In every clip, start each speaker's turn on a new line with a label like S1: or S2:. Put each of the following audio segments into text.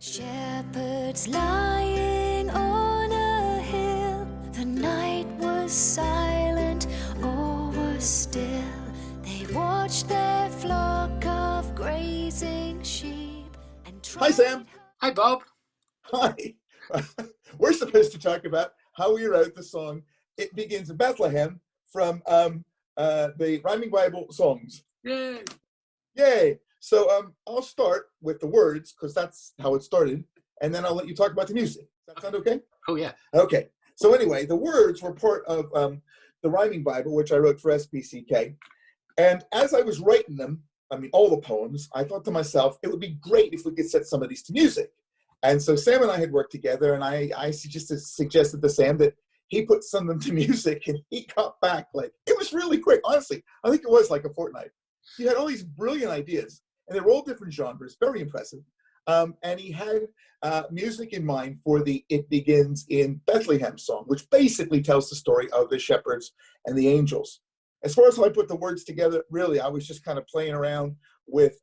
S1: Shepherds lying on a hill, the night was silent, all was still. They watched their flock of grazing sheep and
S2: Hi, Sam.
S3: Hi, Bob.
S2: Hi. We're supposed to talk about how we wrote the song "It Begins in Bethlehem" from the Rhyming Bible songs.
S3: Yay.
S2: Yay! So I'll start with the words because that's how it started, and then I'll let you talk about the music. Does that sound okay?
S3: Oh, yeah.
S2: Okay. So anyway, the words were part of the Rhyming Bible, which I wrote for SPCK. And as I was writing them, I mean, all the poems, I thought to myself, it would be great if we could set some of these to music. And so Sam and I had worked together, and I suggested to Sam that he put some of them to music, and he got back like, it was really quick. Honestly, I think it was like a fortnight. He had all these brilliant ideas, and they were all different genres, very impressive. And he had music in mind for the "It Begins in Bethlehem" song, which basically tells the story of the shepherds and the angels. As far as how I put the words together, really, I was just kind of playing around with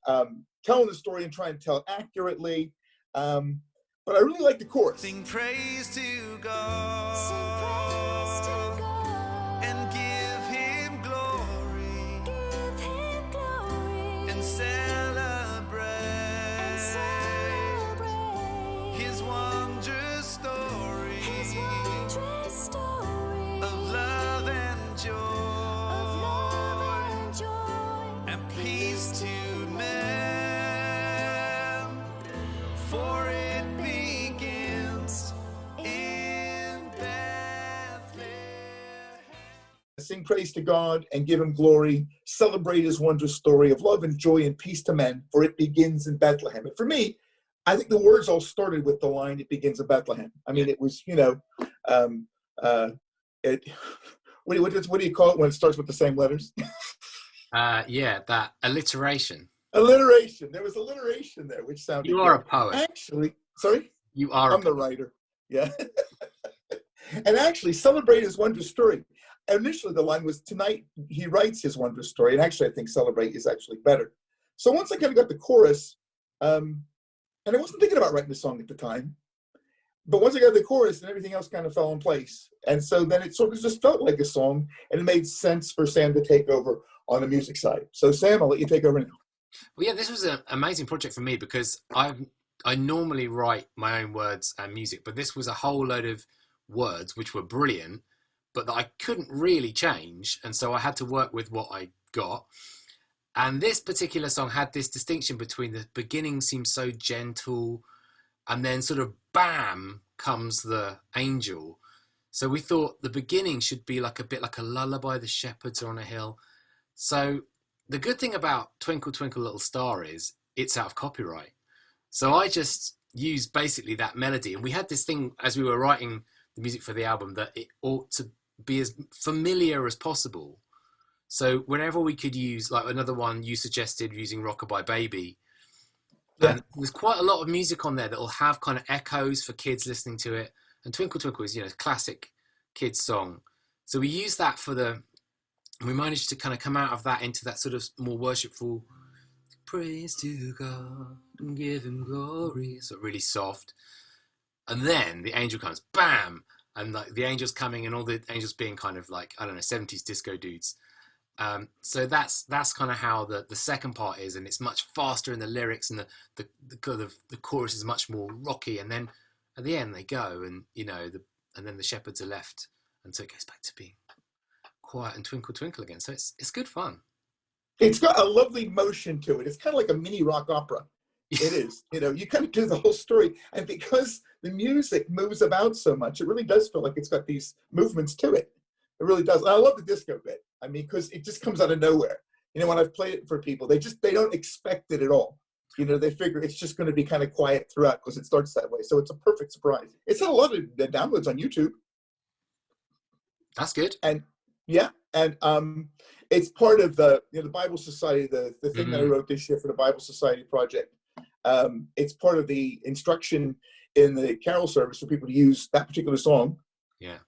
S2: telling the story and trying to tell it accurately. But I really like the chorus.
S4: Sing praise to God.
S1: Sing praise to God.
S4: And give him glory.
S1: Give him glory.
S4: And celebrate.
S1: And celebrate
S4: His wondrous story.
S1: His wondrous story
S4: Of love and joy.
S1: of love and joy
S4: And peace to men. For it begins in Bethlehem.
S2: Sing praise to God and give him glory. Celebrate his wondrous story of love and joy and peace to men, for it begins in Bethlehem. And for me, I think the words all started with the line, "It begins in Bethlehem." I mean, it was, what do you call it when it starts with the same letters?
S3: Yeah, that alliteration.
S2: Alliteration. There was alliteration there, which sounded
S3: You are a
S2: good.
S3: poet.
S2: Actually, sorry?
S3: You are
S2: I'm
S3: a
S2: the
S3: poet.
S2: writer. Yeah. And actually, celebrate his wondrous story. Initially, the line was, tonight he writes his wondrous story. And actually, I think celebrate is actually better. So once I kind of got the chorus, and I wasn't thinking about writing the song at the time, but once I got the chorus, and everything else kind of fell in place. And so then it sort of just felt like a song, and it made sense for Sam to take over on the music side. So Sam, I'll let you take over now.
S3: Well, yeah, this was an amazing project for me because I normally write my own words and music, but this was a whole load of words which were brilliant, but that I couldn't really change, and so I had to work with what I got. And this particular song had this distinction between the beginning seems so gentle, and then sort of bam comes the angel. So we thought the beginning should be like a bit like a lullaby. The shepherds are on a hill. So the good thing about Twinkle Twinkle Little Star is it's out of copyright. So I just used basically that melody. And we had this thing as we were writing the music for the album that it ought to be as familiar as possible. So whenever we could use, like another one you suggested using Rockabye Baby.
S2: Yeah.
S3: And there's quite a lot of music on there that will have kind of echoes for kids listening to it. And Twinkle Twinkle is, a classic kids song. So we used that we managed to kind of come out of that into that sort of more worshipful praise to God and give him glory. So really soft. And then the angel comes, bam! And like the angels coming and all the angels being kind of like, I don't know, 70s disco dudes. So that's kind of how the second part is, and it's much faster in the lyrics, and the chorus is much more rocky, and then at the end they go, and and then the shepherds are left, and so it goes back to being quiet and twinkle twinkle again. So it's good fun.
S2: It's got a lovely motion to it. It's kind of like a mini rock opera. It is. You kind of do the whole story. And because the music moves about so much, it really does feel like it's got these movements to it. It really does. And I love the disco bit. I mean, because it just comes out of nowhere. When I've played it for people, they don't expect it at all. They figure it's just going to be kind of quiet throughout because it starts that way. So it's a perfect surprise. It's had a lot of downloads on YouTube.
S3: That's good.
S2: And yeah, and it's part of the Bible Society, the thing that I wrote this year for the Bible Society project. It's part of the instruction in the carol service for people to use that particular song.
S3: Yeah.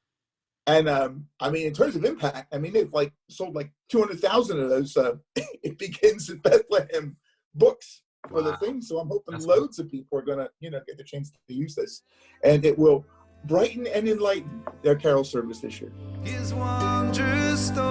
S2: And I mean, in terms of impact, I mean, they've sold 200,000 of those It Begins in Bethlehem books. for the
S3: Wow.
S2: thing. So I'm hoping
S3: That's
S2: loads of people are going to, get the chance to use this, and it will brighten and enlighten their carol service this year.
S4: His wondrous story.